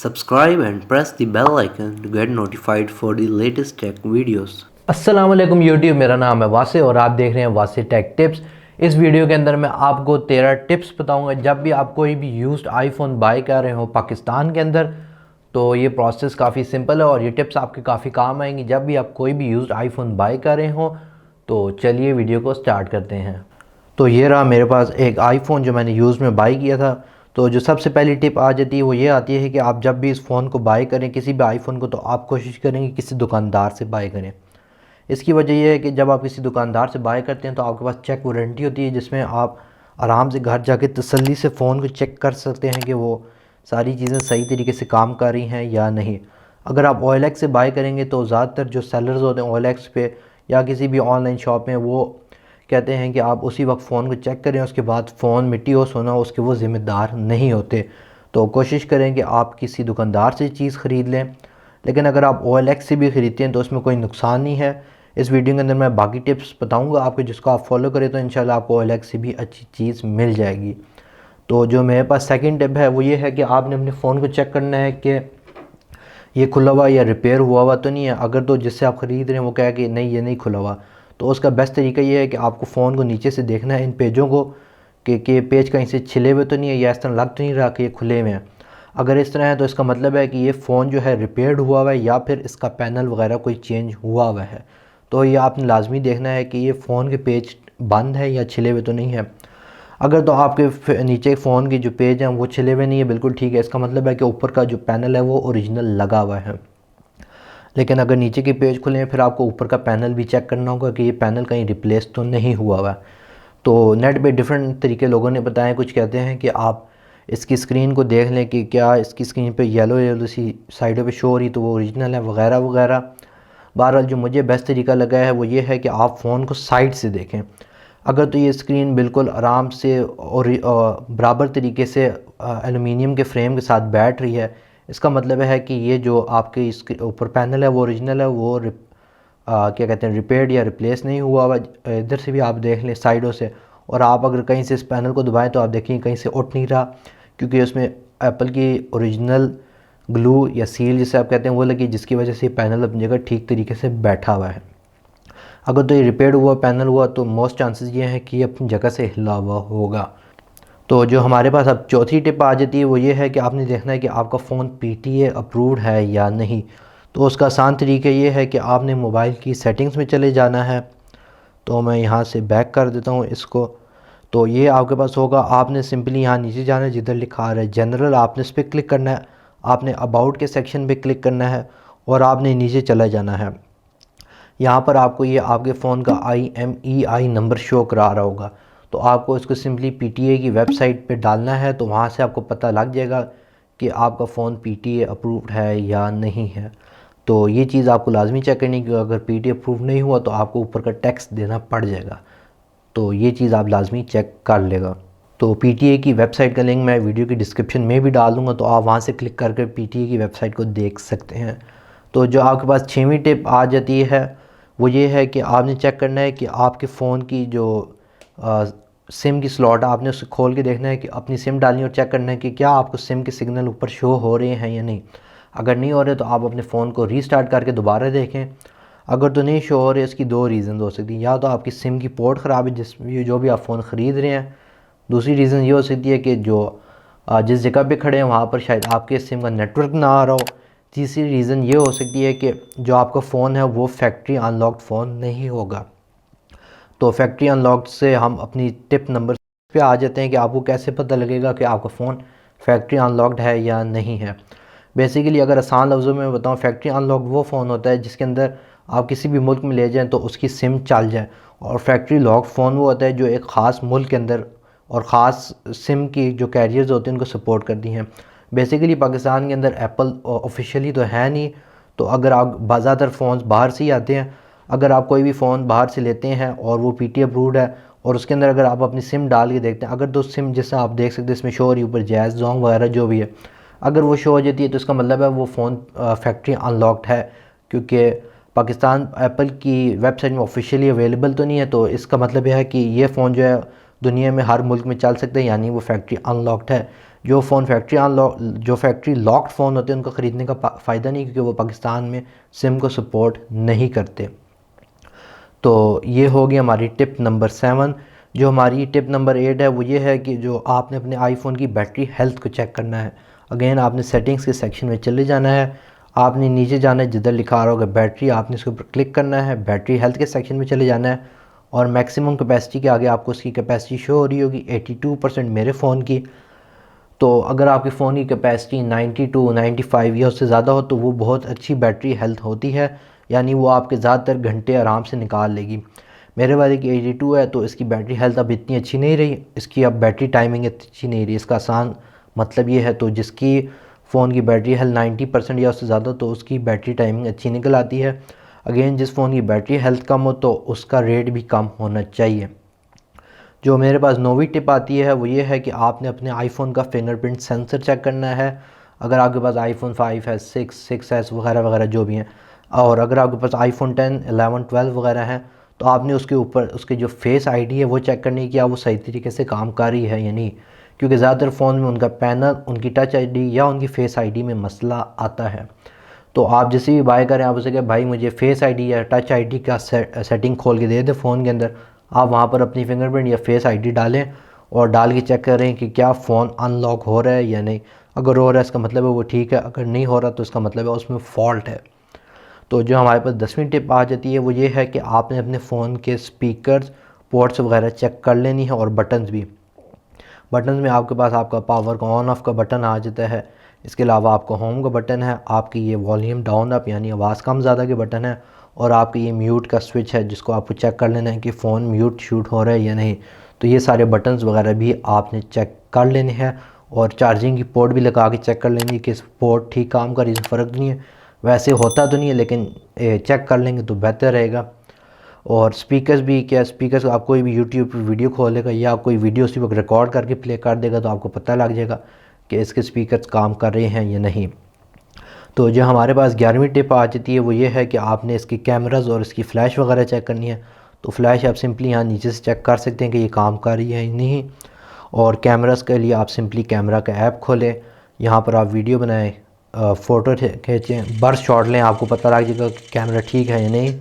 Subscribe and press the bell icon to get notified for the latest tech videos. अस्सलाम वालेकुम YouTube. मेरा नाम है वासे और आप देख रहे हैं वासे टेक टिप्स। इस वीडियो के अंदर मैं आपको 13 टिप्स बताऊंगा जब भी आप कोई भी यूज्ड आईफोन बाय कर रहे हो पाकिस्तान के अंदर। तो ये प्रोसेस काफ़ी सिंपल है और ये टिप्स आपके काफ़ी काम आएंगी जब भी आप कोई भी यूज्ड आईफोन बाय कर रहे हो। तो चलिए वीडियो को स्टार्ट करते हैं। तो ये रहा मेरे पास एक आईफोन जो मैंने यूज़ में बाय किया था। तो जो सबसे पहली टिप आ जाती है वो ये आती है कि आप जब भी इस फ़ोन को बाय करें, किसी भी आईफोन को, तो आप कोशिश करें कि किसी दुकानदार से बाय करें। इसकी वजह यह है कि जब आप किसी दुकानदार से बाय करते हैं तो आपके पास चेक वारंटी होती है जिसमें आप आराम से घर जाके तसल्ली से फ़ोन को चेक कर सकते हैं कि वो सारी चीज़ें सही तरीके से काम कर रही हैं या नहीं। अगर आप OLX से बाय करेंगे तो ज़्यादातर जो सेलर्स होते हैं OLX पे या किसी भी ऑनलाइन शॉप में, वो कहते हैं कि आप उसी वक्त फ़ोन को चेक करें, उसके बाद फ़ोन मिट्टी हो सोना हो उसके वो ज़िम्मेदार नहीं होते। तो कोशिश करें कि आप किसी दुकानदार से चीज़ ख़रीद लें। लेकिन अगर आप OLX से भी ख़रीदते हैं तो उसमें कोई नुकसान नहीं है। इस वीडियो के अंदर मैं बाकी टिप्स बताऊंगा आपको, जिसको आप फॉलो करें तो इंशाल्लाह आपको OLX से भी अच्छी चीज़ मिल जाएगी। तो जो मेरे पास सेकंड टिप है वो ये है कि आपने अपने फ़ोन को चेक करना है कि ये खुला हुआ या रिपेयर हुआ हुआ तो नहीं है। अगर तो जिससे आप ख़रीद रहे हैं वो कहे कि नहीं ये नहीं खुला हुआ, तो उसका बेस्ट तरीका ये है कि आपको फ़ोन को नीचे से देखना है इन पेजों को कि पेज कहीं से छिले हुए तो नहीं है या इस तरह लग तो नहीं रहा कि ये खुले हुए हैं। अगर इस तरह है तो इसका मतलब है कि ये फ़ोन जो है रिपेयर्ड हुआ हुआ है या फिर इसका पैनल वगैरह कोई चेंज हुआ हुआ है। तो ये आपने लाजमी देखना है कि ये फ़ोन के पेज बंद है या छिले हुए तो नहीं है। अगर तो आपके नीचे फ़ोन के जो पेज हैं वो छिले हुए नहीं है, बिल्कुल ठीक है, इसका मतलब है कि ऊपर का जो पैनल है वो ओरिजिनल लगा हुआ है। लेकिन अगर नीचे के पेज खुले हैं फिर आपको ऊपर का पैनल भी चेक करना होगा कि ये पैनल कहीं रिप्लेस तो नहीं हुआ हुआ। तो नेट पे डिफरेंट तरीके लोगों ने बताए। कुछ कहते हैं कि आप इसकी स्क्रीन को देख लें कि क्या इसकी स्क्रीन पे येलो येलो सी साइडों पे शो हो रही तो वो ओरिजिनल है वगैरह वगैरह। बहरहाल जो मुझे बेस्ट तरीका लगा है वो ये है कि आप फ़ोन को साइड से देखें। अगर तो ये स्क्रीन बिल्कुल आराम से और बराबर तरीके से एलुमिनियम के फ्रेम के साथ बैठ रही है, इसका मतलब है कि ये जो आपके इसके ऊपर पैनल है वो ओरिजिनल है, वो क्या कहते हैं रिपेयर्ड या रिप्लेस नहीं हुआ हुआ। इधर से भी आप देख लें साइडों से, और आप अगर कहीं से इस पैनल को दबाएं तो आप देखें कहीं से उठ नहीं रहा, क्योंकि उसमें एप्पल की ओरिजिनल ग्लू या सील जिसे आप कहते हैं वो लगी, जिसकी वजह से पैनल अपनी जगह ठीक तरीके से बैठा हुआ है। अगर तो ये रिपेयर्ड हुआ पैनल हुआ तो मोस्ट चांसेस ये हैं कि ये अपनी जगह से हिला हुआ होगा। तो जो हमारे पास अब चौथी टिप आ जाती है वो ये है कि आपने देखना है कि आपका फ़ोन PTA अप्रूव्ड है या नहीं। तो उसका आसान तरीका ये है कि आपने मोबाइल की सेटिंग्स में चले जाना है। तो मैं यहाँ से बैक कर देता हूँ इसको। तो ये आपके पास होगा, आपने सिंपली यहाँ नीचे जाना है जिधर लिखा आ रहा है जनरल, आपने इस पर क्लिक करना है। आपने अबाउट के सेक्शन पे क्लिक करना है और आपने नीचे चला जाना है। यहाँ पर आपको ये आपके फ़ोन का IMEI नंबर शो करा रहा होगा। तो आपको इसको सिंपली PTA की वेबसाइट पे डालना है, तो वहाँ से आपको पता लग जाएगा कि आपका फ़ोन PTA अप्रूव्ड है या नहीं है। तो ये चीज़ आपको लाजमी चेक करनी है, क्योंकि अगर PTA अप्रूव नहीं हुआ तो आपको ऊपर का टैक्स देना पड़ जाएगा। तो ये चीज़ आप लाजमी चेक कर लेगा। तो PTA की वेबसाइट का लिंक मैं वीडियो की डिस्क्रिप्शन में भी डाल दूँगा, तो आप वहाँ से क्लिक करके PTA की वेबसाइट को देख सकते हैं। तो जो आपके पास 6वीं टिप आ जाती है वो ये है कि आपने चेक करना है कि आपके फ़ोन की जो सिम की स्लॉट है, आपने उसे खोल के देखना है कि अपनी सिम डालनी और चेक करना है कि क्या आपको सिम के सिग्नल ऊपर शो हो रहे हैं या नहीं। अगर नहीं हो रहे तो आप अपने फ़ोन को रीस्टार्ट करके दोबारा देखें। अगर तो नहीं शो हो रहे, इसकी दो रीज़न हो सकती है, या तो आपकी सिम की पोर्ट ख़राब है जो भी आप फ़ोन ख़रीद रहे हैं। दूसरी रीज़न ये हो सकती है कि जो जिस जगह पे खड़े हैं वहाँ पर शायद आपके सिम का नेटवर्क ना आ रहा हो। तीसरी रीज़न ये हो सकती है कि जो आपका फ़ोन है वो फैक्ट्री अनलॉक्ड फ़ोन नहीं होगा। तो फैक्ट्री अनलॉक्ड से हम अपनी टिप नंबर पे आ जाते हैं कि आपको कैसे पता लगेगा कि आपका फ़ोन फैक्ट्री अनलॉक्ड है या नहीं है। बेसिकली अगर आसान लफ्ज़ों में बताऊँ, फैक्ट्री अनलॉक्ड वो फ़ोन होता है जिसके अंदर आप किसी भी मुल्क में ले जाएँ तो उसकी सिम चल जाए, और फैक्ट्री लॉक्ड फ़ोन वो होता है जो एक ख़ास मुल्क के अंदर और ख़ास सिम की जो कैरियर्स होते हैं उनको सपोर्ट करती हैं। बेसिकली पाकिस्तान के अंदर एप्पल ऑफिशियली तो है नहीं, तो अगर आप ज़्यादातर फ़ोन बाहर से ही आते हैं। अगर आप कोई भी फ़ोन बाहर से लेते हैं और वो PTA अप्रूव्ड है और उसके अंदर अगर आप अपनी सिम डाल के देखते हैं, अगर तो सिम जैसा आप देख सकते हैं इसमें शो हो रही ऊपर जैज़ जोंग वगैरह जो भी है, अगर वो शो हो जाती है तो इसका मतलब है वो फ़ोन फैक्ट्री अनलॉक्ड है, क्योंकि पाकिस्तान एप्पल की वेबसाइट में ऑफिशियली अवेलेबल तो नहीं है। तो इसका मतलब यह है कि ये फ़ोन जो है दुनिया में हर मुल्क में चल सकता है, यानी वो फैक्ट्री अनलॉक्ड है। जो फ़ोन फैक्ट्री अनलॉक जो फैक्ट्री लॉक्ड फ़ोन होते हैं उनको ख़रीदने का फ़ायदा नहीं, क्योंकि वो पाकिस्तान में सिम को सपोर्ट नहीं करते। तो ये होगी हमारी टिप नंबर 7। जो हमारी टिप नंबर 8 है वो ये है कि जो आपने अपने आईफोन की बैटरी हेल्थ को चेक करना है। अगेन आपने सेटिंग्स के सेक्शन में चले जाना है, आपने नीचे जाना है, जिधर लिखा आ रहा होगा बैटरी, आपने इसके ऊपर क्लिक करना है, बैटरी हेल्थ के सेक्शन में चले जाना है और मैक्सिमम कैपेसिटी के आगे आपको उसकी कैपेसिटी शो हो रही होगी 82% मेरे फ़ोन की। तो अगर आपके फ़ोन की कैपेसिटी 92 95 या उससे ज़्यादा हो तो वो बहुत अच्छी बैटरी हेल्थ होती है, यानी वो आपके ज़्यादातर घंटे आराम से निकाल लेगी। मेरे वाले की 82 है तो इसकी बैटरी हेल्थ अब इतनी अच्छी नहीं रही, इसकी अब बैटरी टाइमिंग इतनी अच्छी नहीं रही। इसका आसान मतलब ये है, तो जिसकी फ़ोन की बैटरी हेल्थ 90% या उससे ज़्यादा तो उसकी बैटरी टाइमिंग अच्छी निकल आती है। अगेन जिस फ़ोन की बैटरी हेल्थ कम हो तो उसका रेट भी कम होना चाहिए। जो मेरे पास नौवीं टिप आती है वो ये है कि आपने अपने आईफोन का फिंगरप्रिंट सेंसर चेक करना है। अगर आपके पास आईफोन 5 है, 6s वगैरह वगैरह जो भी हैं, और अगर आपके पास आईफोन 10 11 12 वगैरह हैं, तो आपने उसके ऊपर उसकी जो फेस आईडी है वो चेक करनी है कि क्या वो सही तरीके से काम कर रही है या नहीं, क्योंकि ज़्यादातर फ़ोन में उनका पैनल, उनकी टच आईडी या उनकी फेस आईडी में मसला आता है। तो आप जैसे भी बाय करें आप उसे कहें भाई मुझे फेस आईडी या टच आईडी का सेटिंग खोल के दे दें फ़ोन के अंदर। आप वहाँ पर अपनी फिंगरप्रिंट या फेस आईडी डालें और डाल के चेक करें कि क्या फ़ोन अनलॉक हो रहा है या नहीं। अगर हो रहा है इसका मतलब है वो ठीक है, अगर नहीं हो रहा तो इसका मतलब है उसमें फ़ॉल्ट है। तो जो हमारे पास 10वीं टिप आ जाती है वो ये है कि आपने अपने फ़ोन के स्पीकर्स, पोर्ट्स वगैरह चेक कर लेनी है और बटन्स भी। बटन में आपके पास आपका पावर का ऑन ऑफ का बटन आ जाता है, इसके अलावा आपका होम का बटन है, आपकी ये वॉल्यूम डाउन अप यानी आवाज़ कम ज़्यादा के बटन है, और आपकी ये म्यूट का स्विच है जिसको आपको चेक कर लेना है कि फ़ोन म्यूट शूट हो रहा है या नहीं। तो ये सारे बटन्स वगैरह भी आपने चेक कर लेने हैं और चार्जिंग की पोर्ट भी लगा के चेक कर लेनी है कि पोर्ट ठीक काम कर, इसमें फ़र्क नहीं है। वैसे होता तो नहीं है लेकिन चेक कर लेंगे तो बेहतर रहेगा। और स्पीकर्स भी, क्या स्पीकर्स आप कोई भी यूट्यूब पर वीडियो खोलेगा या आप कोई वीडियो उसी वक्त रिकॉर्ड करके प्ले कर देगा तो आपको पता लग जाएगा कि इसके स्पीकर्स काम कर रहे हैं या नहीं। तो जो हमारे पास 11वीं टिप आ जाती है वो ये है कि आपने इसकी कैमराज और इसकी फ़्लैश वगैरह चेक करनी है। तो फ़्लैश आप सिंपली यहाँ नीचे से चेक कर सकते हैं कि ये काम कर रही है या नहीं। और कैमरास के लिए आप सिंपली कैमरा का ऐप खोलें, यहाँ पर आप वीडियो बनाएं, फ़ोटो खींचें, बर्स्ट शॉट लें, आपको पता लग जाएगा कि कैमरा ठीक है या नहीं।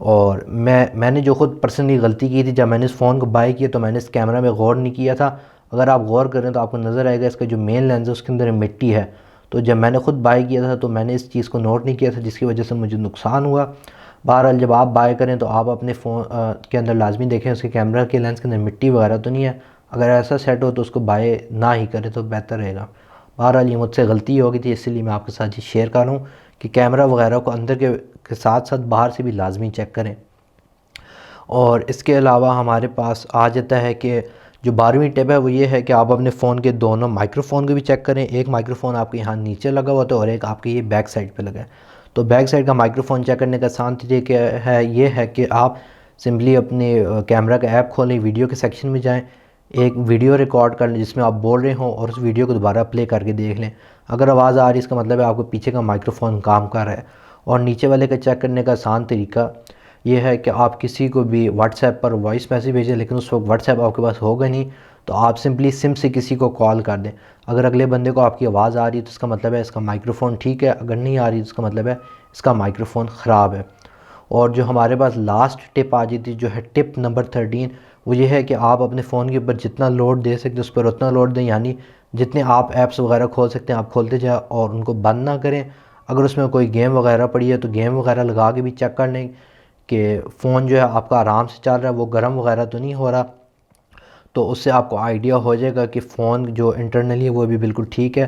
और मैंने जो ख़ुद पर्सनली गलती की थी, जब मैंने इस फ़ोन को बाय किया तो मैंने इस कैमरा में गौर नहीं किया था। अगर आप गौर करें तो आपको नज़र आएगा इसका जो मेन लेंस है उसके अंदर मिट्टी है। तो जब मैंने ख़ुद बाय किया था तो मैंने इस चीज़ को नोट नहीं किया था, जिसकी वजह से मुझे नुकसान हुआ। बहरहाल जब आप बाय करें तो आप अपने फ़ोन के अंदर लाजमी देखें उसके कैमरा के लेंस के अंदर मिट्टी वगैरह तो नहीं है। अगर ऐसा सेट हो तो उसको बाय ना ही करें तो बेहतर रहेगा। बहरहाल ये मुझसे गलती हो गई थी, इसलिए मैं आपके साथ ये शेयर कर रहा हूँ कि कैमरा वगैरह को अंदर के साथ साथ बाहर से भी लाजमी चेक करें। और इसके अलावा हमारे पास आ जाता है कि जो 12वीं टिप है वो ये है कि आप अपने फ़ोन के दोनों माइक्रोफ़ोन को भी चेक करें। एक माइक्रोफ़ोन आपके यहाँ नीचे लगा हुआ था और एक आपके ये बैक साइड पे लगा है। तो बैक साइड का माइक्रोफ़ोन चेक करने का आसान तरीका है ये है कि आप सिंपली अपने कैमरा का ऐप खोलें, वीडियो के सेक्शन में जाएँ, एक वीडियो रिकॉर्ड कर लें जिसमें आप बोल रहे हों और उस वीडियो को दोबारा प्ले करके देख लें। अगर आवाज़ आ रही है इसका मतलब है आपको पीछे का माइक्रोफ़ोन काम कर रहा है। और नीचे वाले का चेक करने का आसान तरीका ये है कि आप किसी को भी व्हाट्सएप पर वॉइस मैसेज भेजें, लेकिन उस वक्त व्हाट्सएप आपके पास होगा नहीं, तो आप सिंपली सिम से किसी को कॉल कर दें। अगर अगले बंदे को आपकी आवाज़ आ रही है तो इसका मतलब है इसका माइक्रोफ़ोन ठीक है, अगर नहीं आ रही तो इसका मतलब है इसका माइक्रोफ़ोन ख़राब है। और जो हमारे पास लास्ट टिप आ जाती जो है टिप नंबर 13, वो ये है कि आप अपने फ़ोन के ऊपर जितना लोड दे सकते उस पर उतना लोड दें, यानी जितने आप ऐप्स वगैरह खोल सकते हैं आप खोलते जाए और उनको बंद ना करें। अगर उसमें कोई गेम वगैरह पड़ी है तो गेम वगैरह लगा के भी चेक कर लें कि फ़ोन जो है आपका आराम से चल रहा है, वो गर्म वगैरह तो नहीं हो रहा। तो उससे आपको आइडिया हो जाएगा कि फ़ोन जो इंटरनली है वो भी बिल्कुल ठीक है।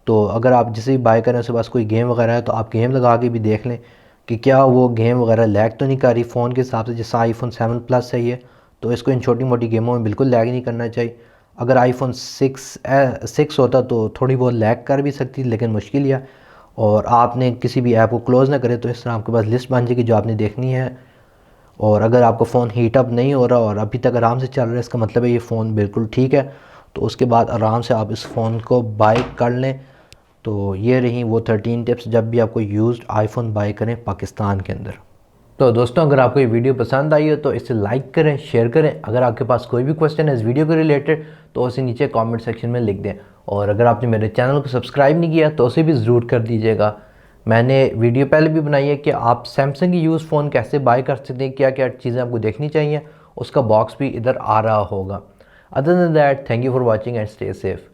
तो अगर आप जिसे भी बाय करें उसके पास कोई गेम वगैरह है तो आप गेम लगा के भी देख लें कि क्या वो गेम वगैरह लैग तो नहीं कर रही फ़ोन के हिसाब से। जैसा आईफोन 7 प्लस है ये, तो इसको इन छोटी मोटी गेमों में बिल्कुल लैग नहीं करना चाहिए। अगर आईफोन 6 होता तो थोड़ी बहुत लैग कर भी सकती, लेकिन मुश्किल है। और आपने किसी भी ऐप को क्लोज़ ना करें तो इस तरह आपके पास लिस्ट बन जाएगी जो आपने देखनी है। और अगर आपका फ़ोन हीट अप नहीं हो रहा और अभी तक आराम से चल रहा है, इसका मतलब है ये फ़ोन बिल्कुल ठीक है। तो उसके बाद आराम से आप इस फ़ोन को बाय कर लें। तो ये रही वो 13 टिप्स जब भी आपको यूज्ड आईफोन बाय करें पाकिस्तान के अंदर। तो दोस्तों अगर आपको ये वीडियो पसंद आई हो तो इसे लाइक करें, शेयर करें। अगर आपके पास कोई भी क्वेश्चन है इस वीडियो के रिलेटेड तो उसे नीचे कमेंट सेक्शन में लिख दें। और अगर आपने मेरे चैनल को सब्सक्राइब नहीं किया तो उसे भी ज़रूर कर दीजिएगा। मैंने वीडियो पहले भी बनाई है कि आप सैमसंग की यूज़ फ़ोन कैसे बाय कर सकते हैं, क्या क्या चीज़ें आपको देखनी चाहिए, उसका बॉक्स भी इधर आ रहा होगा। Other than that, thank you for watching and stay safe.